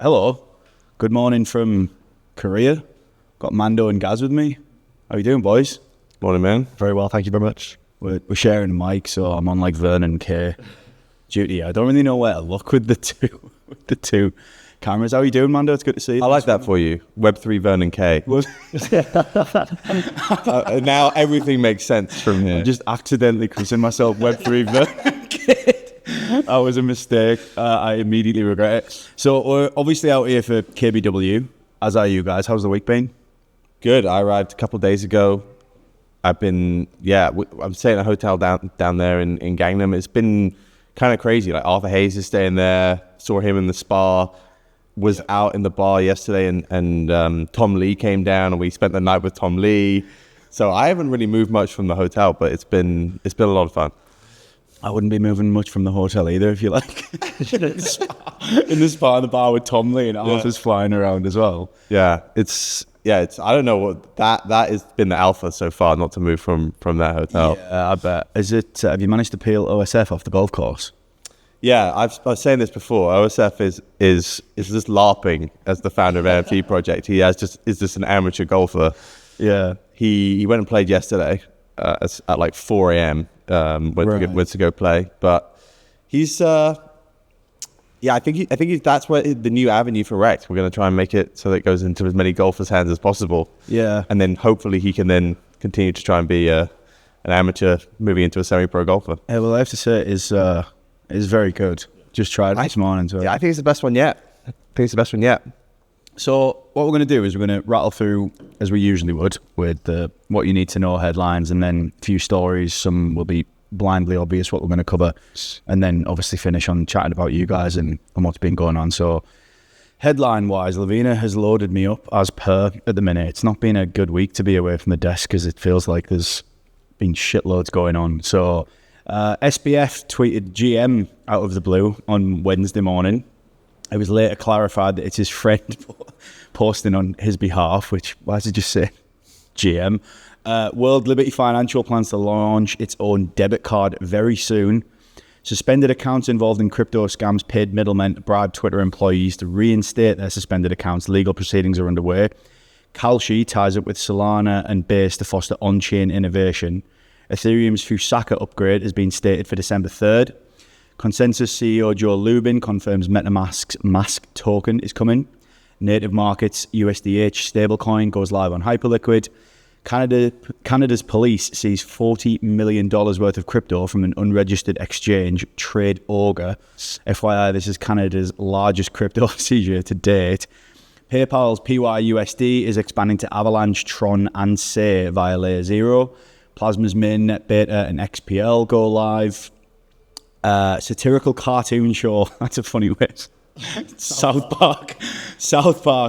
Hello. Good morning from Korea. Got Mando and Gazz with me. How you doing, boys? Morning, man. Very well, thank you very much. We're sharing a mic, so I'm on like Vernon K duty. I don't really know where to look with the two cameras. How are you doing, Mando? It's good to see you. I like that for you. Web3 Vernon K. Now everything makes sense from here. I just accidentally christened myself Web3 Vernon K. That was a mistake. I immediately regret it. So we're obviously out here for KBW, as are you guys. How's the week been? Good. I arrived a couple of days ago. I'm staying at a hotel down there in Gangnam. It's been kind of crazy. Like Arthur Hayes is staying there. Saw him in the spa. Was out in the bar yesterday, and Tom Lee came down, and we spent the night with Tom Lee. So I haven't really moved much from the hotel, but it's been a lot of fun. I wouldn't be moving much from the hotel either, if you like. in the spa in the bar with Tom Lee and Arthur's flying around as well. Yeah, it's I don't know what that has been the alpha so far, not to move from that hotel. Yeah, I bet. Is it? Have you managed to peel OSF off the golf course? Yeah, I was saying this before. OSF is just LARPing as the founder of NFT Project. He is just an amateur golfer. Yeah, he went and played yesterday at like 4 a.m. Went to go play, but he's I think that's where the new avenue for Rekt. We're going to try and make it so that it goes into as many golfers' hands as possible. Yeah, and then hopefully he can then continue to try and be an amateur moving into a semi-pro golfer. Yeah, well, I have to say it is very good. Just tried it this morning. So. Yeah, I think it's the best one yet. So what we're going to do is we're going to rattle through, as we usually would, with the what you need to know headlines, and then a few stories. Some will be blindly obvious what we're going to cover, and then obviously finish on chatting about you guys and what's been going on. So headline-wise, Lavina has loaded me up as per at the minute. It's not been a good week to be away from the desk because it feels like there's been shitloads going on. So SBF tweeted GM out of the blue on Wednesday morning. It was later clarified that it's his friend posting on his behalf, which, why does it just say GM? World Liberty Financial plans to launch its own debit card very soon. Suspended accounts involved in crypto scams paid middlemen to bribe Twitter employees to reinstate their suspended accounts. Legal proceedings are underway. Kalshi ties up with Solana and Base to foster on-chain innovation. Ethereum's Fusaka upgrade has been stated for December 3rd. Consensus CEO Joe Lubin confirms MetaMask's Mask token is coming. Native Markets USDH stablecoin goes live on Hyperliquid. Canada's police seize $40 million worth of crypto from an unregistered exchange, Trade Ogre. FYI, this is Canada's largest crypto seizure to date. PayPal's PYUSD is expanding to Avalanche, Tron, and Say via Layer 0. Plasma's main net beta and XPL go live. Satirical cartoon show. That's a funny way. South Park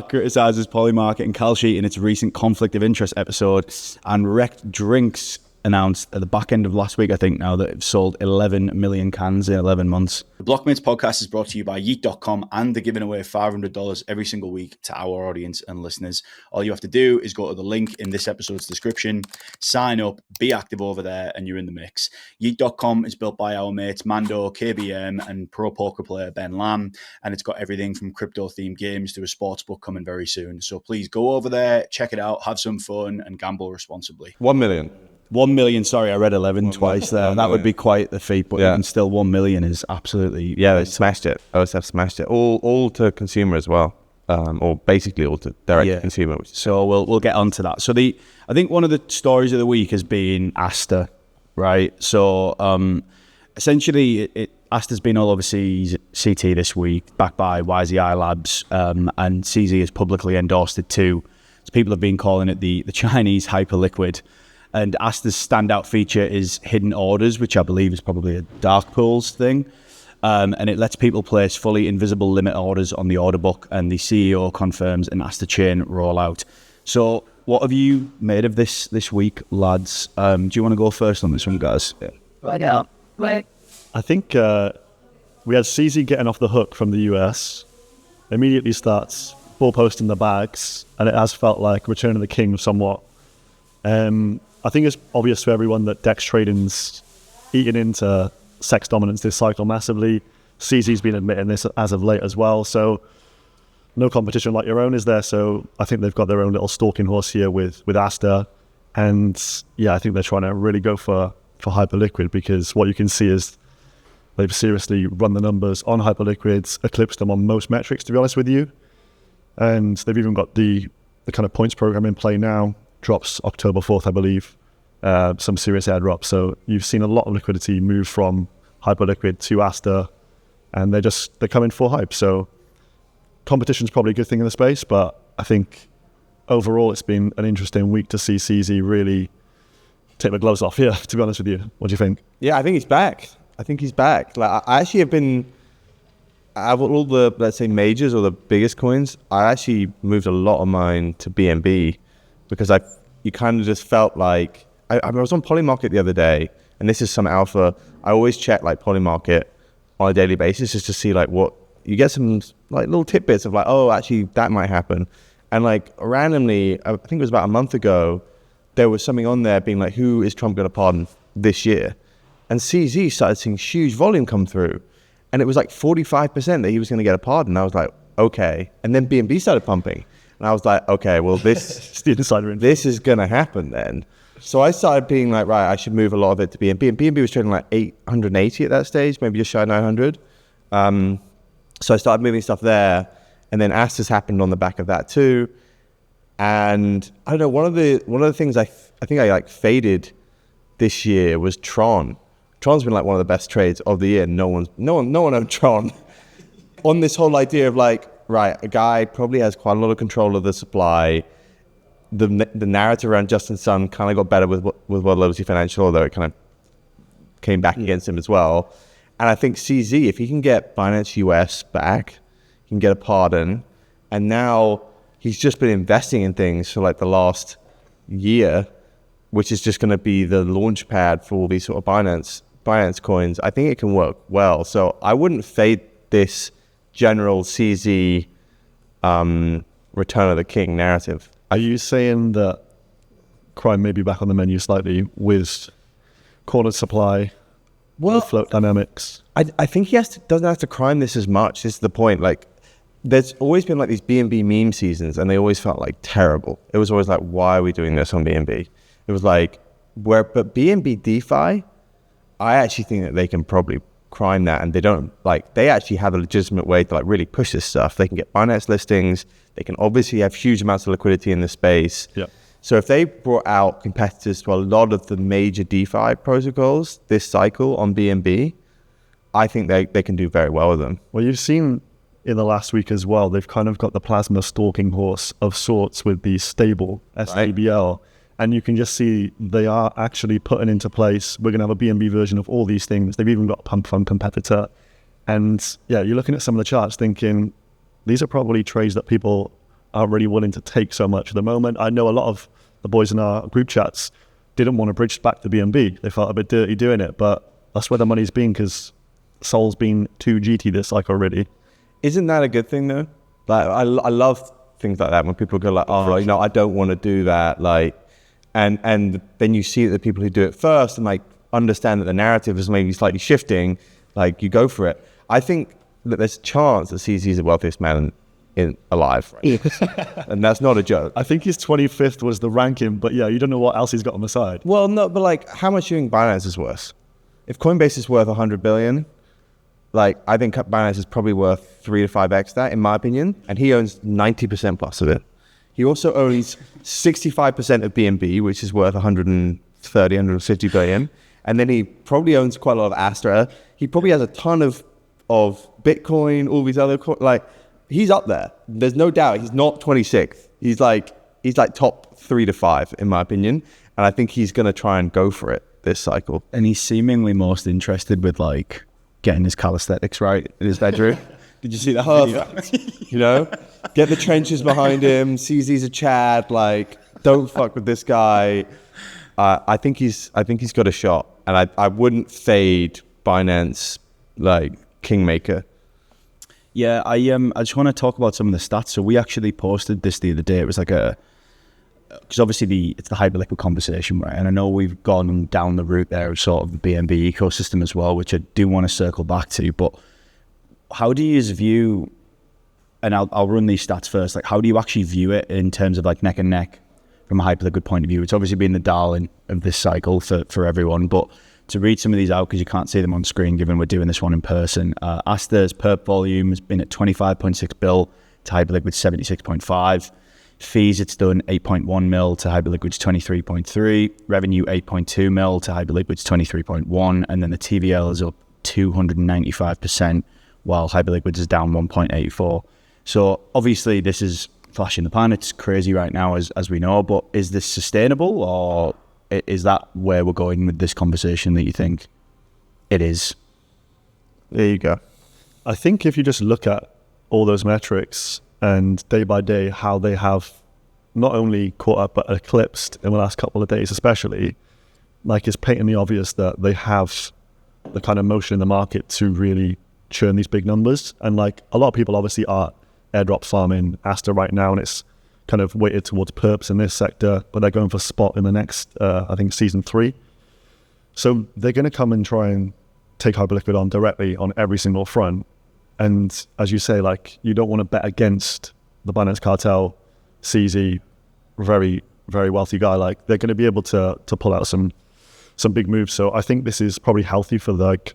criticizes Polymarket and Kalshi in its recent conflict of interest episode, and Rekt Drinks announced at the back end of last week, I think now, that it's sold 11 million cans in 11 months. The Blockmates podcast is brought to you by YEET.com, and they're giving away $500 every single week to our audience and listeners. All you have to do is go to the link in this episode's description, sign up, be active over there, and you're in the mix. YEET.com is built by our mates Mando, KBM, and pro poker player Ben Lam, and it's got everything from crypto-themed games to a sportsbook coming very soon. So please go over there, check it out, have some fun, and gamble responsibly. 1 million. 1 million, sorry, I read 11 twice there. That would be quite the feat, but even still 1 million is absolutely... Yeah, they smashed it. OSF smashed it. All to consumer as well, or basically all to direct to consumer. So we'll get onto that. So I think one of the stories of the week has been Aster, right? So essentially, Aster's been all over CT this week, backed by YZI Labs, and CZ has publicly endorsed it too. So people have been calling it the Chinese Hyperliquid. And Aster's standout feature is hidden orders, which I believe is probably a dark pools thing. And it lets people place fully invisible limit orders on the order book, and the CEO confirms an Aster chain rollout. So what have you made of this week, lads? Do you want to go first on this one, guys? I think we had CZ getting off the hook from the US, immediately starts ball posting the bags, and it has felt like Return of the King somewhat. I think it's obvious to everyone that DEX trading's eaten into sex dominance this cycle massively. CZ's been admitting this as of late as well. So no competition like your own is there. So I think they've got their own little stalking horse here with Aster. And yeah, I think they're trying to really go for Hyperliquid, because what you can see is they've seriously run the numbers on Hyperliquids, eclipsed them on most metrics, to be honest with you. And they've even got the kind of points program in play now. Drops October 4th, I believe. Some serious airdrops. So you've seen a lot of liquidity move from Hyperliquid to Aster, and they're coming full hype. So competition's probably a good thing in the space, but I think overall it's been an interesting week to see CZ really take the gloves off here, to be honest with you. What do you think? Yeah, I think he's back. Like, I actually have been, out of all the, let's say, majors or the biggest coins, I actually moved a lot of mine to BNB, because you kind of just felt like, I was on Polymarket the other day, and this is some alpha. I always check like Polymarket on a daily basis just to see like what, you get some like little tidbits of like, oh, actually that might happen. And like randomly, I think it was about a month ago, there was something on there being like, who is Trump going to pardon this year? And CZ started seeing huge volume come through. And it was like 45% that he was going to get a pardon. I was like, okay. And then BNB started pumping. And I was like, okay, well, this is going to happen then. So I started being like, right, I should move a lot of it to BNB. And BNB was trading like 880 at that stage, maybe just shy of 900. So I started moving stuff there. And then Aster's happened on the back of that too. And I don't know, one of the things I think I like faded this year was Tron. Tron's been like one of the best trades of the year. No one owned Tron. On this whole idea of like, right, a guy probably has quite a lot of control of the supply. The narrative around Justin Sun kind of got better with World Liberty Financial, although it kind of came back against him as well. And I think CZ, if he can get Binance US back, he can get a pardon. And now he's just been investing in things for like the last year, which is just going to be the launch pad for all these sort of Binance coins. I think it can work well. So I wouldn't fade this general CZ Return of the King narrative. Are you saying that crime may be back on the menu slightly with cornered supply, float dynamics? I think he doesn't have to crime this as much. This is the point. Like, there's always been like these BNB meme seasons, and they always felt like terrible. It was always like, why are we doing this on BNB? It was like, but BNB DeFi, I actually think that they can probably crime that, and they actually have a legitimate way to like really push this stuff. They can get Binance listings. They can obviously have huge amounts of liquidity in the space. Yeah. So if they brought out competitors to a lot of the major DeFi protocols this cycle on BNB, I think they can do very well with them. Well, you've seen in the last week as well, they've kind of got the plasma stalking horse of sorts with the stable STBL. Right. And you can just see they are actually putting into place, we're going to have a BNB version of all these things. They've even got a pump fund competitor. And yeah, you're looking at some of the charts thinking, these are probably trades that people aren't really willing to take so much at the moment. I know a lot of the boys in our group chats didn't want to bridge back to BNB. They felt a bit dirty doing it, but that's where the money's been, because Seoul's been too GT this cycle already. Isn't that a good thing though? Like, I love things like that when people go like, oh, you know, I don't want to do that. Like, and then you see that the people who do it first and like understand that the narrative is maybe slightly shifting, like you go for it. I think that there's a chance that CZ is the wealthiest man alive, right? And that's not a joke. I think his 25th was the ranking, but yeah, you don't know what else he's got on the side. Well, no, but like, how much do you think Binance is worth? If Coinbase is worth 100 billion, like, I think Binance is probably worth 3 to 5x that, in my opinion. And he owns 90% plus of it. He also owns 65% of BNB, which is worth 130, 150 billion. And then he probably owns quite a lot of Aster. He probably has a ton of Bitcoin, all these other like, he's up there. There's no doubt. He's not 26th. He's like top 3 to 5 in my opinion. And I think he's going to try and go for it this cycle. And he's seemingly most interested with like getting his calisthenics right in his bedroom. Did you see that video? You know, get the trenches behind him. Sees he's a Chad. Like, don't fuck with this guy. I think he's got a shot, and I wouldn't fade Binance like Kingmaker. Yeah, I just want to talk about some of the stats. So we actually posted this the other day. It was like because obviously it's the Hyperliquid conversation, right? And I know we've gone down the route there of sort of the BNB ecosystem as well, which I do want to circle back to. But how do you view and I'll run these stats first. Like, how do you actually view it in terms of like neck and neck from a Hyperliquid point of view? It's obviously been the darling of this cycle for everyone, but to read some of these out, because you can't see them on screen given we're doing this one in person. Aster's perp volume has been at 25.6 bill to Hyperliquid's 76.5. Fees, it's done 8.1 mil to Hyperliquid's 23.3. Revenue, 8.2 mil to Hyperliquid's 23.1. And then the TVL is up 295%, while Hyperliquid's is down 1.84. So obviously this is flash in the pan. It's crazy right now, as we know, but is this sustainable, or is that where we're going with this conversation that you think it is? There you go. I think if you just look at all those metrics and day by day how they have not only caught up but eclipsed in the last couple of days especially, like, it's patently obvious that they have the kind of motion in the market to really churn these big numbers. And like, a lot of people obviously are airdrop farming Aster right now, and it's kind of weighted towards perps in this sector, but they're going for spot in the next I think season 3. So they're going to come and try and take Hyperliquid on directly on every single front. And as you say, like, you don't want to bet against the Binance Cartel, CZ, very, very wealthy guy. Like, they're going to be able to pull out some big moves. So I think this is probably healthy for like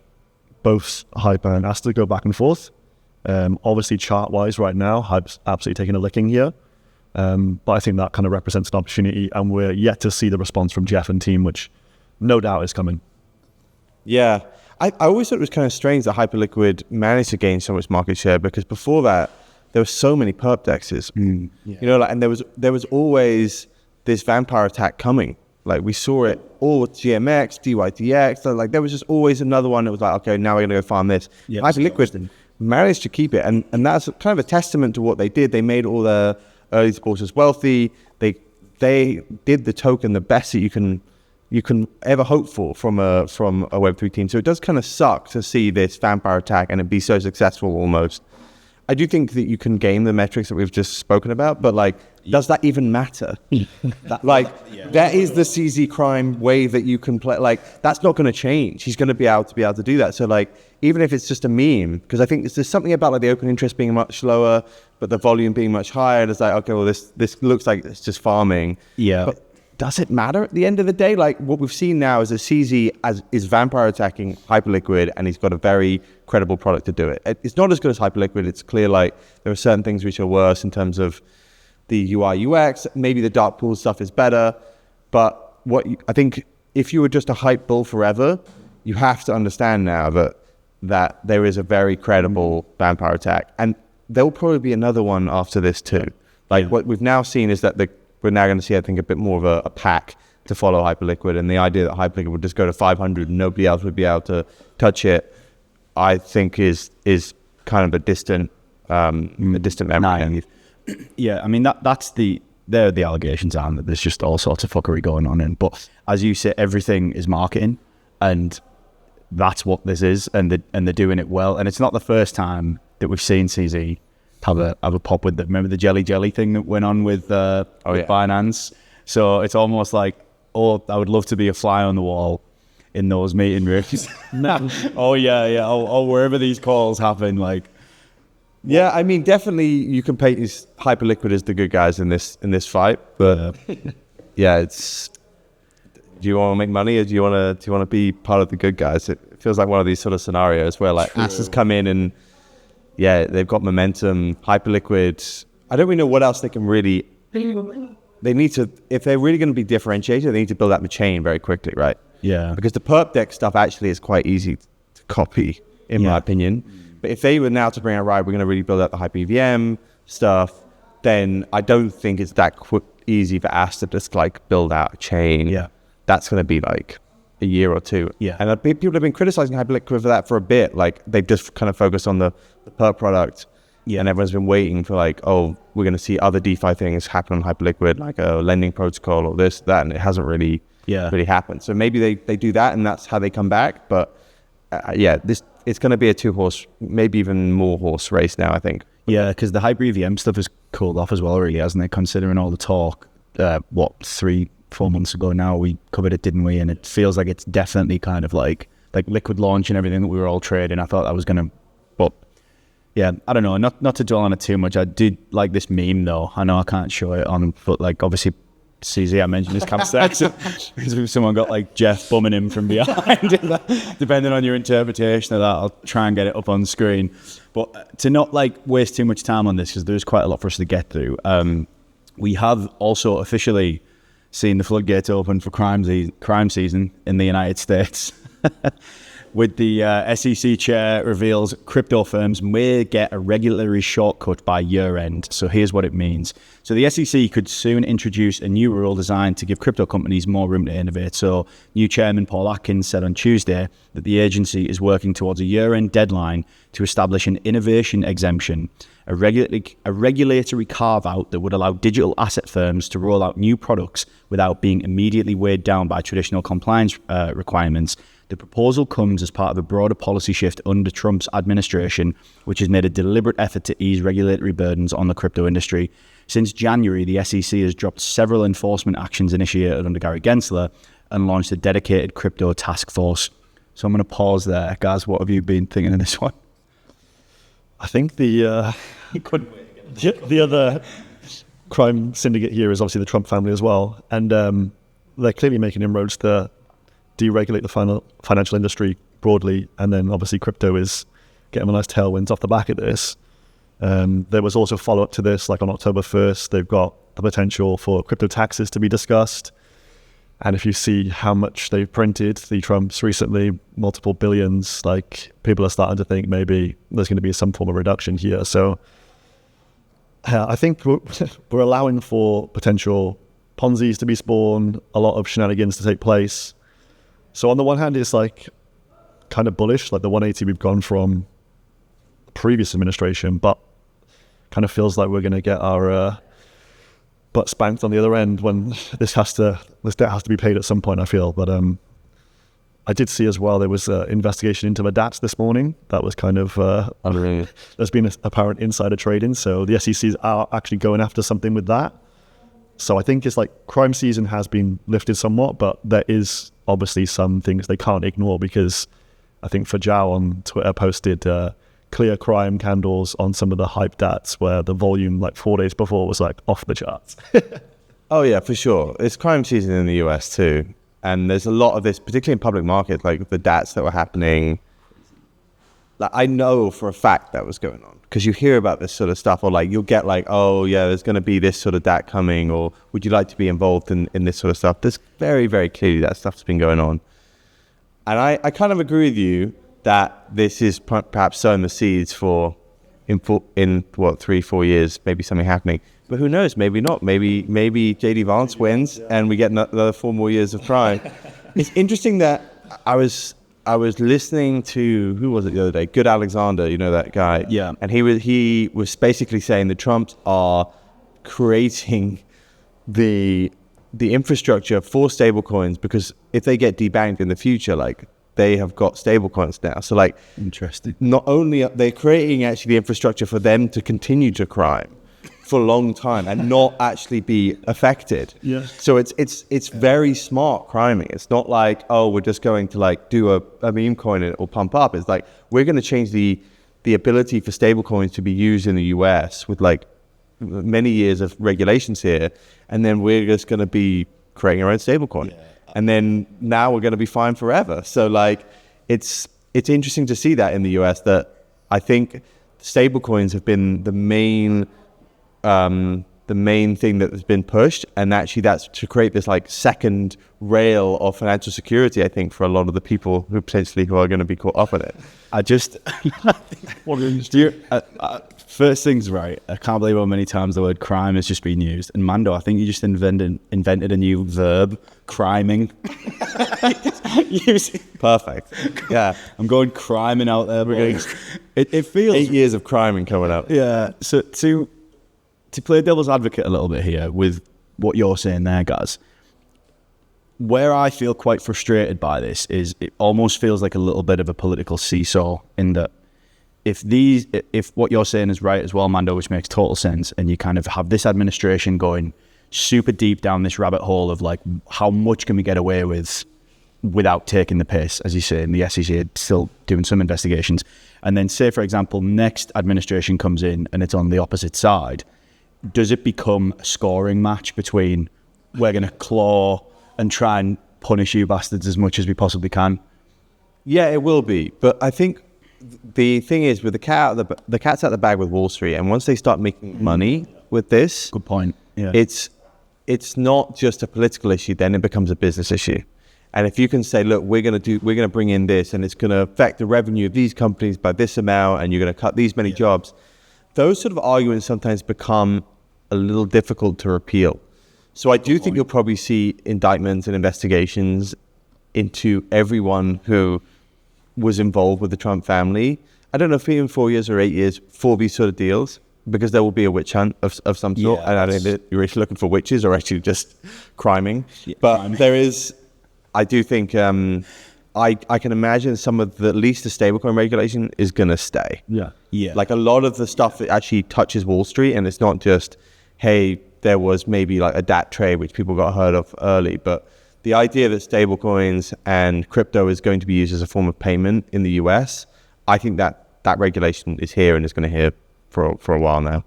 both Hyper and Aster to go back and forth. Obviously chart-wise right now, Hype's absolutely taking a licking here. But I think that kind of represents an opportunity, and we're yet to see the response from Jeff and team, which no doubt is coming. Yeah. I always thought it was kind of strange that Hyperliquid managed to gain so much market share, because before that, there were so many perp dexes. You know, like, and there was always this vampire attack coming. Like, we saw it all with GMX, DYDX. So like, there was just always another one that was like, okay, now we're going to go farm this. Yeah, Hyperliquid managed to keep it. And that's kind of a testament to what they did. They made all the early supporters wealthy. They did the token the best that you can ever hope for from a Web3 team. So it does kind of suck to see this vampire attack and it be so successful almost. I do think that you can game the metrics that we've just spoken about, but like, does that even matter? That is the CZ crime way that you can play. Like, that's not going to change. He's going to be able to do that. So like, even if it's just a meme, because I think there's something about like the open interest being much lower, but the volume being much higher. And it's like, okay, well, this looks like it's just farming. Yeah. But does it matter at the end of the day? Like, what we've seen now is that CZ is vampire attacking Hyperliquid, and he's got a very credible product to do it. It's not as good as Hyperliquid. It's clear like there are certain things which are worse in terms of the UI UX. Maybe the dark pool stuff is better, but I think if you were just a hype bull forever, you have to understand now that there is a very credible vampire attack, and there will probably be another one after this too. Like, what we've now seen is that we're now going to see, I think, a bit more of a pack to follow Hyperliquid, and the idea that Hyperliquid would just go to 500 and nobody else would be able to touch it, I think is kind of a distant memory. Yeah, I mean, there are the allegations, and that there's just all sorts of fuckery going on. But as you say, everything is marketing, and that's what this is, and they're doing it well. And it's not the first time that we've seen CZ have a pop with remember the jelly thing that went on with Binance. So it's almost like, I would love to be a fly on the wall in those meeting rooms. Wherever these calls happen, like. Yeah, I mean, definitely you can paint Hyperliquid as the good guys in this fight, but yeah, it's. Do you want to make money, or do you want to be part of the good guys? It feels like one of these sort of scenarios where like Aster's come in and they've got momentum. Hyperliquid, I don't really know what else they can really. They need to, if they're really going to be differentiated, they need to build out the chain very quickly, right? Yeah, because the perp deck stuff actually is quite easy to copy, in my opinion. But if they were now to bring out, right, we're going to really build out the Hyper EVM stuff, then I don't think it's that easy for Aster to just like build out a chain. Yeah. That's going to be like a year or two. Yeah. And people have been criticizing Hyperliquid for that for a bit. Like, they've just kind of focused on the perp product. Yeah. And everyone's been waiting for like, oh, we're going to see other DeFi things happen on Hyperliquid, like a lending protocol or this, that, and it hasn't really happened. So maybe they do that and that's how they come back. But it's going to be a 2-horse, maybe even more horse race now, I think. Yeah, because the Hyper EVM stuff has cooled off as well, really, hasn't it? Considering all the talk, 3-4 months ago now, we covered it, didn't we? And it feels like it's definitely kind of like liquid launch and everything that we were all trading. I thought that was going to, but Yeah, I don't know. Not to dwell on it too much. I did like this meme though. I know I can't show it on, but like obviously CZ, I mentioned his campsite. Someone got like Jeff bumming him from behind. Depending on your interpretation of that, I'll try and get it up on screen. But to not like waste too much time on this, because there's quite a lot for us to get through. We have also officially seen the floodgates open for crime season in the United States. With the SEC chair reveals crypto firms may get a regulatory shortcut by year end. So here's what it means. So the SEC could soon introduce a new rule designed to give crypto companies more room to innovate. So new chairman Paul Atkins said on Tuesday that the agency is working towards a year end deadline to establish an innovation exemption, a regulatory carve out that would allow digital asset firms to roll out new products without being immediately weighed down by traditional compliance requirements. The proposal comes as part of a broader policy shift under Trump's administration, which has made a deliberate effort to ease regulatory burdens on the crypto industry. Since January, the SEC has dropped several enforcement actions initiated under Gary Gensler and launched a dedicated crypto task force. So I'm going to pause there. Gaz, what have you been thinking of this one? I think the other crime syndicate here is obviously the Trump family as well. And they're clearly making inroads to deregulate the financial industry broadly, and then obviously crypto is getting a nice tailwinds off the back of this. There was also follow-up to this, like on October 1st, they've got the potential for crypto taxes to be discussed. And if you see how much they've printed, the Trumps recently, multiple billions, like people are starting to think maybe there's going to be some form of reduction here. So I think we're allowing for potential Ponzi's to be spawned, a lot of shenanigans to take place. So on the one hand, it's like kind of bullish, like the 180 we've gone from the previous administration, but kind of feels like we're going to get our butt spanked on the other end when this debt has to be paid at some point, I feel. But I did see as well there was an investigation into the DATs this morning. That was kind of there's been apparent insider trading, so the SECs are actually going after something with that. So I think it's like crime season has been lifted somewhat, but there is obviously some things they can't ignore, because I think Fajao on Twitter posted clear crime candles on some of the hype dats where the volume like 4 days before was like off the charts. Oh yeah, for sure. It's crime season in the US too. And there's a lot of this, particularly in public markets, like the dats that were happening. Like I know for a fact that was going on, because you hear about this sort of stuff, or like you'll get like, oh yeah, there's going to be this sort of DAT coming, or would you like to be involved in this sort of stuff? There's very, very clearly that stuff's been going on. And I kind of agree with you that this is perhaps sowing the seeds for in 3-4 years, maybe something happening. But who knows? Maybe not. Maybe JD Vance wins and we get another 4 more years of crime. It's interesting that I was listening to, who was it the other day? Good Alexander, you know that guy? Yeah. And he was basically saying the Trumps are creating the infrastructure for stablecoins, because if they get debanked in the future, like they have got stablecoins now. So like, interesting. Not only are they creating actually the infrastructure for them to continue to crime for a long time and not actually be affected. Yeah. So it's very smart criming. It's not like, oh, we're just going to like do a meme coin and it will pump up. It's like, we're going to change the ability for stablecoins to be used in the US with like many years of regulations here. And then we're just going to be creating our own stablecoin. Yeah. And then now we're going to be fine forever. So like, it's interesting to see that in the US, that I think stablecoins have been the main thing that has been pushed, and actually that's to create this like second rail of financial security, I think, for a lot of the people who are going to be caught up in it. First things right, I can't believe how many times the word crime has just been used. And Mando, I think you just invented a new verb, criming. Perfect. Yeah. I'm going criming out there. It feels 8 years of criming coming up. Yeah. So to play devil's advocate a little bit here with what you're saying there, guys, where I feel quite frustrated by this is it almost feels like a little bit of a political seesaw, in that if what you're saying is right as well, Mando, which makes total sense, and you kind of have this administration going super deep down this rabbit hole of like, how much can we get away with without taking the piss, as you say, and the SEC are still doing some investigations. And then say, for example, next administration comes in and it's on the opposite side. Does it become a scoring match between we're going to claw and try and punish you bastards as much as we possibly can? Yeah, it will be. But I think the thing is, with the cat's out of the bag with Wall Street, and once they start making money with this, good point. Yeah, it's not just a political issue. Then it becomes a business issue. And if you can say, look, we're going to bring in this, and it's going to affect the revenue of these companies by this amount, and you're going to cut these many jobs, those sort of arguments sometimes become a little difficult to repeal. So I do think you'll probably see indictments and investigations into everyone who was involved with the Trump family. I don't know if in 4 years or 8 years for these sort of deals, because there will be a witch hunt of some sort. And I don't think that you're actually looking for witches or actually just criming. Yeah, but criming. There is, I do think, I can imagine some of at least the stablecoin regulation is going to stay. Yeah. Like a lot of the stuff that actually touches Wall Street, and it's not just, hey, there was maybe like a DAT trade, which people got heard of early, but the idea that stablecoins and crypto is going to be used as a form of payment in the US, I think that regulation is here and is going to here for a while now.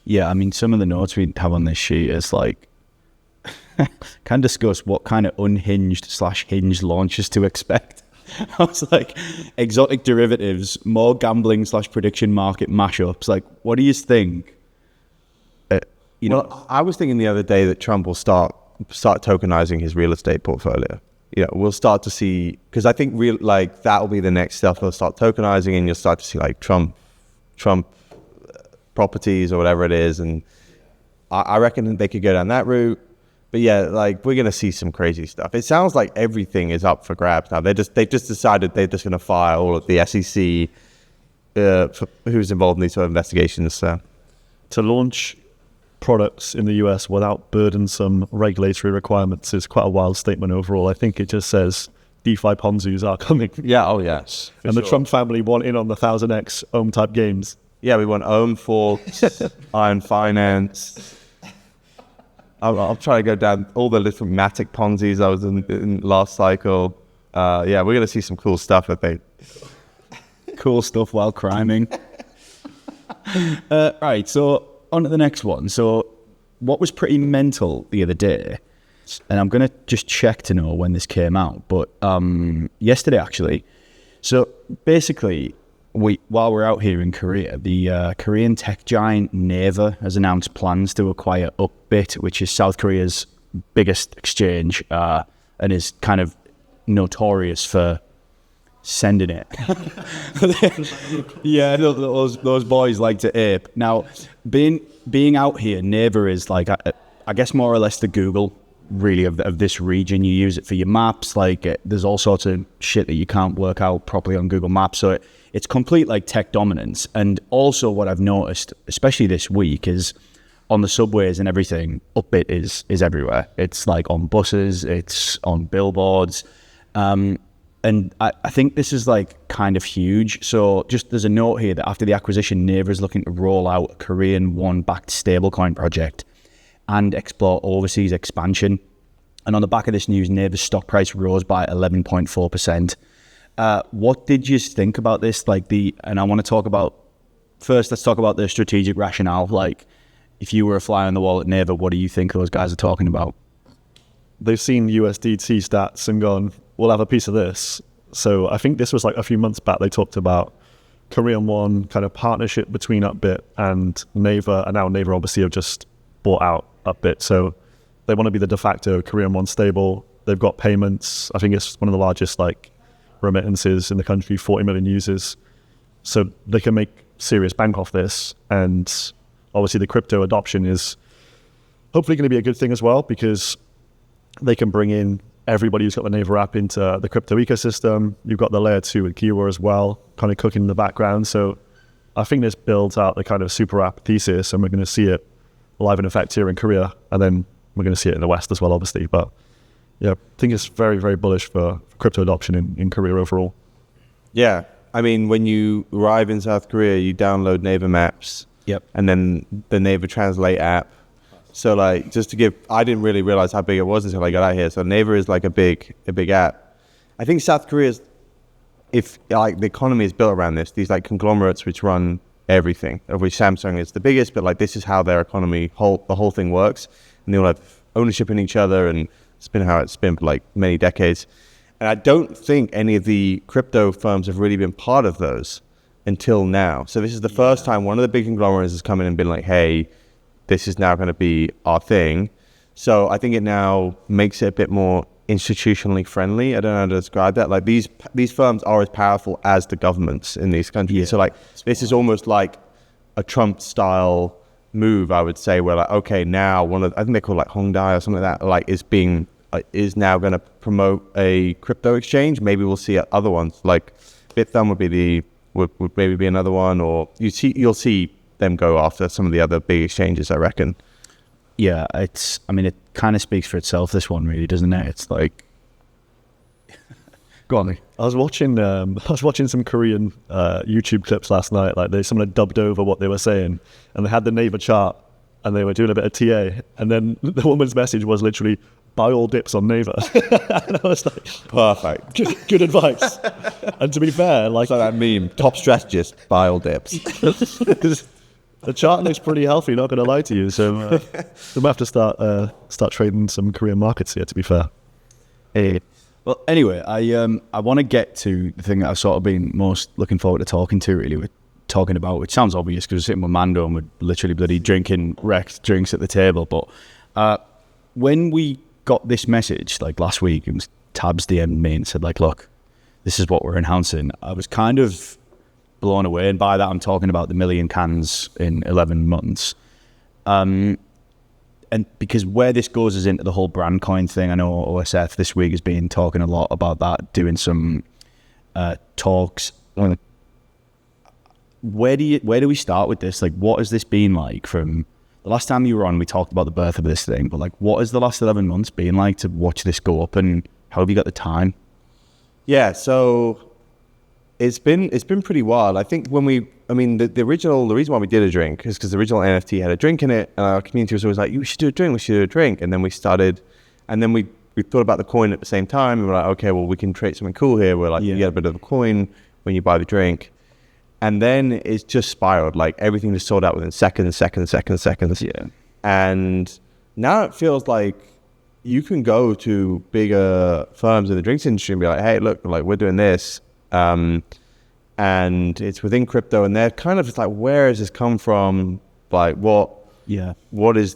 Yeah, I mean, some of the notes we have on this sheet is like, can discuss what kind of unhinged/hinged launches to expect. I was like, exotic derivatives, more gambling/prediction market mashups. Like, what do you think? Well, I was thinking the other day that Trump will start tokenizing his real estate portfolio. Yeah, we'll start to see, because I think that will be the next stuff. They'll start tokenizing, and you'll start to see like Trump properties or whatever it is, and I reckon they could go down that route. But yeah, like we're gonna see some crazy stuff. It sounds like everything is up for grabs now. They've just decided they're just gonna fire all of the SEC who's involved in these sort of investigations. So to launch products in the US without burdensome regulatory requirements is quite a wild statement overall. I think it just says DeFi Ponzus are coming. Yeah, oh yes. And the Trump family want in on the 1000x Ohm type games. Yeah, we want Ohm Forks, Iron Finance. I'll try to go down all the different Matic Ponzi's I was in last cycle. Yeah, we're going to see some cool stuff, I think. Cool stuff while criming. Right, so on to the next one. So what was pretty mental the other day, and I'm going to just check to know when this came out, but yesterday actually. So basically, while we're out here in Korea, the Korean tech giant Naver has announced plans to acquire Upbit, which is South Korea's biggest exchange, and is kind of notorious for sending it. Yeah, those boys like to ape. Now, being out here, Naver is like, I guess more or less the Google, really, of this region. You use it for your maps. Like, there's all sorts of shit that you can't work out properly on Google Maps. So it's complete like tech dominance. And also what I've noticed, especially this week, is on the subways and everything, Upbit is everywhere. It's like on buses, it's on billboards. And I think this is like kind of huge. So just there's a note here that after the acquisition, Naver is looking to roll out a Korean won-backed stablecoin project and explore overseas expansion. And on the back of this news, Naver's stock price rose by 11.4%. What did you think about this? And I want to talk about, first, let's talk about the strategic rationale. Like, if you were a fly on the wall at Naver, what do you think those guys are talking about? They've seen USDT stats and gone, we'll have a piece of this. So I think this was like a few months back, they talked about Korean won kind of partnership between Upbit and Naver, and now Naver obviously have just bought out Upbit. So they want to be the de facto Korean won stable. They've got payments. I think it's one of the largest like remittances in the country, 40 million users. So they can make serious bank off this. And obviously the crypto adoption is hopefully going to be a good thing as well, because they can bring in everybody who's got the Naver app into the crypto ecosystem. You've got the layer 2 with Kiwa as well, kind of cooking in the background. So I think this builds out the kind of super app thesis, and we're going to see it live in effect here in Korea, and then we're going to see it in the West as well, obviously. But yeah, I think it's very, very bullish for crypto adoption in Korea overall. Yeah, I mean, when you arrive in South Korea, you download Naver Maps. Yep. And then the Naver Translate app. So like, just to give, I didn't really realize how big it was until I got out here. So Naver is like a big app. I think South Korea's, if like the economy is built around this, these like conglomerates which run everything, of which Samsung is the biggest, but like this is how their economy, the whole thing works, and they all have ownership in each other, and it's been how it's been for like many decades. And I don't think any of the crypto firms have really been part of those until now. So this is the first time one of the big conglomerates has come in and been like, hey, this is now going to be our thing. So I think it now makes it a bit more institutionally friendly. I don't know how to describe that. Like these firms are as powerful as the governments in these countries. Yeah. So like this is almost like a Trump style move, I would say, where like, okay, now I think they call it like Hongdai or something like that, like is now going to promote a crypto exchange. Maybe we'll see other ones like BitThumb would maybe be another one, or you'll see them go after some of the other big exchanges, I reckon. Yeah, it kind of speaks for itself, this one, really, doesn't it? It's like, go on. I was watching some Korean YouTube clips last night. Like someone had dubbed over what they were saying, and they had the Naver chart, and they were doing a bit of TA, and then the woman's message was literally, buy all dips on Naver. And I was like, perfect. Good advice. And to be fair, like that meme, top strategist, buy all dips. The chart looks pretty healthy, not going to lie to you. So we might have to start trading some Korean markets here, to be fair. Well, anyway, I want to get to the thing that I've sort of been most looking forward to talking about, which sounds obvious because we're sitting with Mando and we're literally bloody drinking Rekt drinks at the table. But when we got this message, like last week, it was Tabs DM'd me and said, like, look, this is what we're announcing. I was kind of blown away, and by that I'm talking about the 1 million cans in 11 months. And because where this goes is into the whole brand coin thing. I know OSF this week has been talking a lot about that, doing some talks. Where do we start with this? Like, what has this been like from the last time you were on? We talked about the birth of this thing, but like, what has the last 11 months been like to watch this go up, and how have you got the time? Yeah, so it's been pretty wild. I think the reason why we did a drink is because the original NFT had a drink in it, and our community was always like, we should do a drink. And then we started, and then we thought about the coin at the same time, and we're like, okay, well, we can create something cool here. We're like, you get a bit of a coin when you buy the drink. And then it's just spiraled, like everything just sold out within seconds. Yeah. And now it feels like you can go to bigger firms in the drinks industry and be like, hey, look, like we're doing this. And it's within crypto, and they're kind of just like, where has this come from? Like what is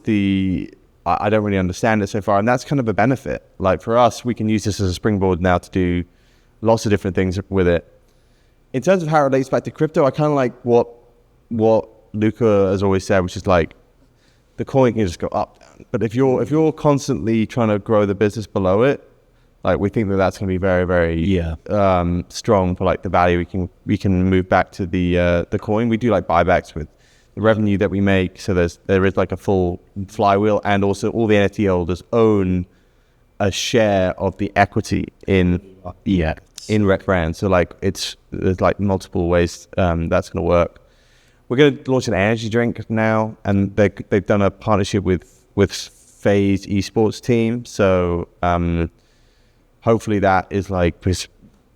I don't really understand it so far. And that's kind of a benefit. Like for us, we can use this as a springboard now to do lots of different things with it. In terms of how it relates back to crypto, I kind of like what Luca has always said, which is like the coin can just go up, down. But if you're constantly trying to grow the business below it, like we think that's going to be very, very strong for like the value we can move back to the coin. We do like buybacks with the revenue that we make, so there is like a full flywheel, and also all the NFT holders own a share of the equity in Rekt brand. So like there's like multiple ways that's going to work. We're going to launch an energy drink now, and they've done a partnership with FaZe esports team. So hopefully that is like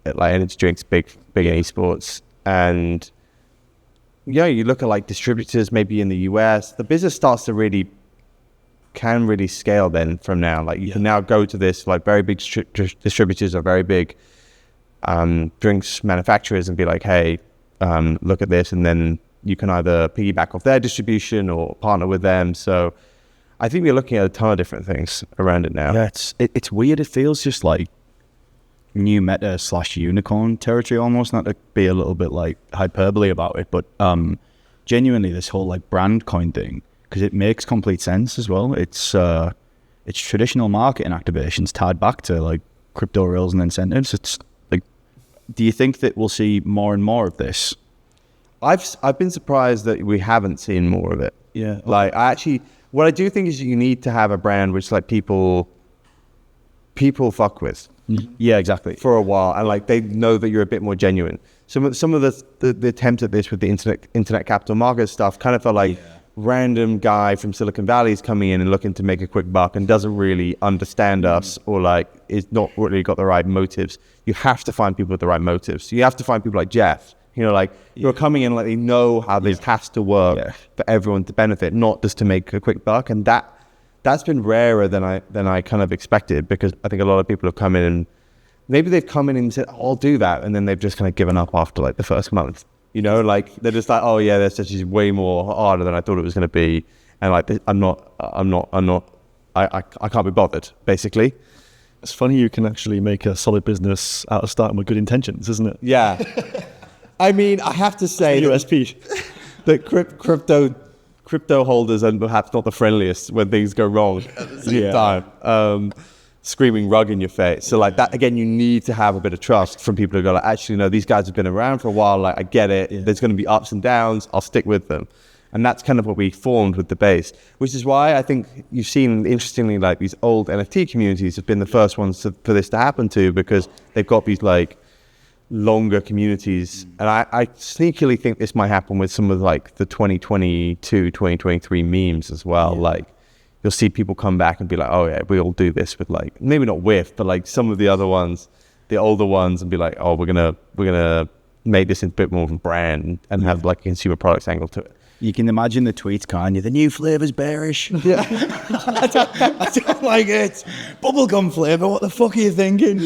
energy drinks big in esports. And yeah, you look at like distributors maybe in the US, the business starts to can really scale then from now. Like you can now go to this like very big distributors or very big drinks manufacturers and be like, hey, look at this, and then you can either piggyback off their distribution or partner with them. So I think we're looking at a ton of different things around it now. Yeah, it's weird. It feels just like new meta / unicorn territory almost, not to be a little bit like hyperbole about it, but genuinely this whole like brand coin thing, because it makes complete sense as well. It's traditional marketing activations tied back to like crypto rails and incentives. It's like, do you think that we'll see more and more of this? I've been surprised that we haven't seen more of it. Yeah. Like what I do think is you need to have a brand which like people fuck with. Yeah, exactly. For a while, and like they know that you're a bit more genuine. Some of the attempts at this with the internet capital markets stuff kind of felt like random guy from Silicon Valley is coming in and looking to make a quick buck and doesn't really understand us, or like is not really got the right motives. You have to find people with the right motives. You have to find people like Jeff, you know, like who are coming in like they know how this has to work for everyone to benefit, not just to make a quick buck. And that's been rarer than I kind of expected, because I think a lot of people have come in and maybe they've come in and said, oh, I'll do that, and then they've just kind of given up after like the first month. You know, like they're just like, oh yeah, that's just way more harder than I thought it was going to be, and like I can't be bothered, basically. It's funny you can actually make a solid business out of starting with good intentions, isn't it? Yeah. I mean, I have to say USP. that crypto holders are perhaps not the friendliest when things go wrong at the same time. Screaming rug in your face. So like that, again, you need to have a bit of trust from people who go like, actually, no, these guys have been around for a while. Like, I get it. Yeah. There's going to be ups and downs. I'll stick with them. And that's kind of what we formed with the base, which is why I think you've seen, interestingly, like these old NFT communities have been the first ones for this to happen to, because they've got these like longer communities. And I sneakily think this might happen with some of like the 2022, 2023 memes as well. Like, you'll see people come back and be like, oh yeah, we all do this with like, maybe not with, but like some of the other ones, the older ones, and be like, oh, we're gonna make this into a bit more of a brand and have like a consumer products angle to it. You can imagine the tweets, can't you? The new flavor's bearish. Yeah. I don't like it. Bubblegum flavor, what the fuck are you thinking?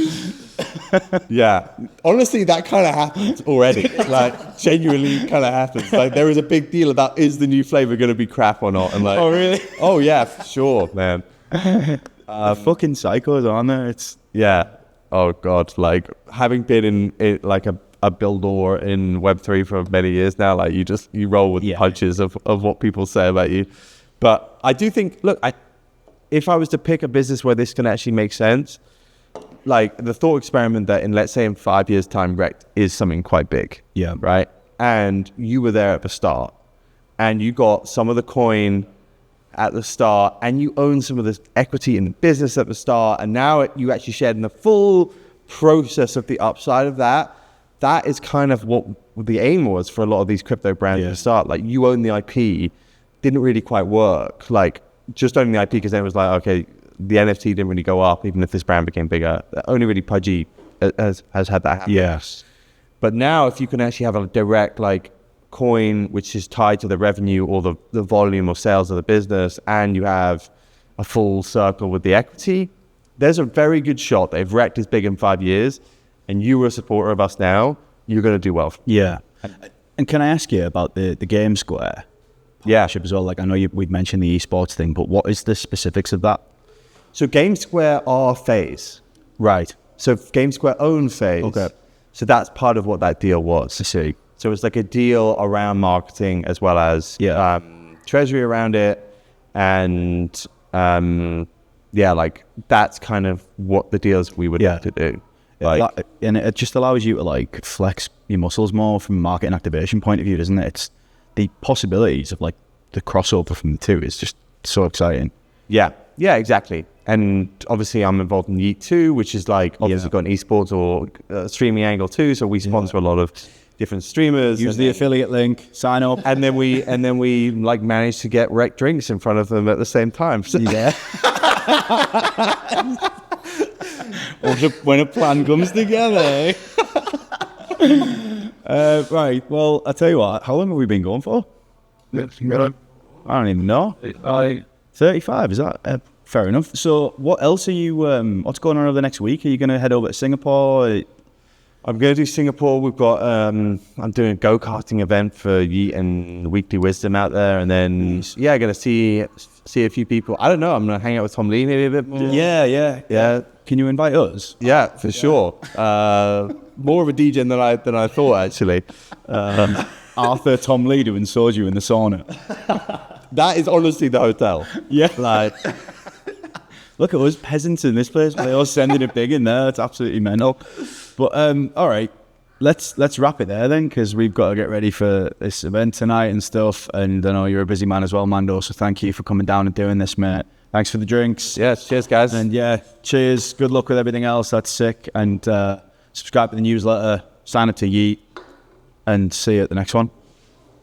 Yeah. Honestly, that kind of happens already. Like, genuinely kind of happens. Like, there is a big deal about, is the new flavor going to be crap or not? And like, oh, really? Oh, yeah, for sure, man. Fucking psychos, aren't there? It's yeah. Oh, God. Like, having been in like a builder in Web3 for many years now, like you roll with punches of what people say about you. But I do think, look, if I was to pick a business where this can actually make sense, like the thought experiment that in, let's say in 5 years time, Rekt is something quite big. Yeah. Right. And you were there at the start and you got some of the coin at the start and you own some of the equity in the business at the start. And now you actually shared in the full process of the upside of that. That is kind of what the aim was for a lot of these crypto brands at the start. Like, you own the IP, didn't really quite work. Like, just owning the IP, because then it was like, okay, the NFT didn't really go up, even if this brand became bigger. Only really Pudgy has had that happen. yes. But now, if you can actually have a direct like coin, which is tied to the revenue or the volume of sales of the business, and you have a full circle with the equity, there's a very good shot that if Rekt is big in 5 years, and you were a supporter of us now, you're going to do well. Yeah. And can I ask you about the Game Square partnership as well? Like, I know we've mentioned the esports thing, but what is the specifics of that? So Game Square are Phase. Right. So Game Square own Phase. Okay. So that's part of what that deal was. I see. So it's like a deal around marketing as well as treasury around it. And like that's kind of what the deals we would have to do. Like, and it just allows you to like flex your muscles more from a market and activation point of view, doesn't it? It's the possibilities of like the crossover from the two is just so exciting. Yeah, exactly. And obviously I'm involved in YEET too, which is like obviously got an esports or streaming angle too. So we sponsor a lot of different streamers. Use the affiliate link, sign up. And then we like managed to get Rekt drinks in front of them at the same time. Yeah. When a plan comes together. Right, well, I'll tell you what, how long have we been going for? I don't even know. 35, is that fair enough? So what else are you, what's going on over the next week? Are you going to head over to Singapore? I'm going to do Singapore. We've got, I'm doing a go-karting event for YEET and Weekly Wisdom out there. And then, going to see a few people. I don't know. I'm going to hang out with Tom Lee maybe a bit more. Yeah. Can you invite us? Yeah, for sure. More of a DJ than I thought, actually. Arthur, Tom Lee doing soju in the sauna. That is honestly the hotel. Yeah. Like, look at us peasants in this place. They're all sending it big in there. It's absolutely mental. But all right, let's wrap it there then, because we've got to get ready for this event tonight and stuff. And I know you're a busy man as well, Mando. So thank you for coming down and doing this, mate. Thanks for the drinks. Yeah, cheers, guys. And cheers. Good luck with everything else. That's sick. And subscribe to the newsletter. Sign up to YEET. And see you at the next one.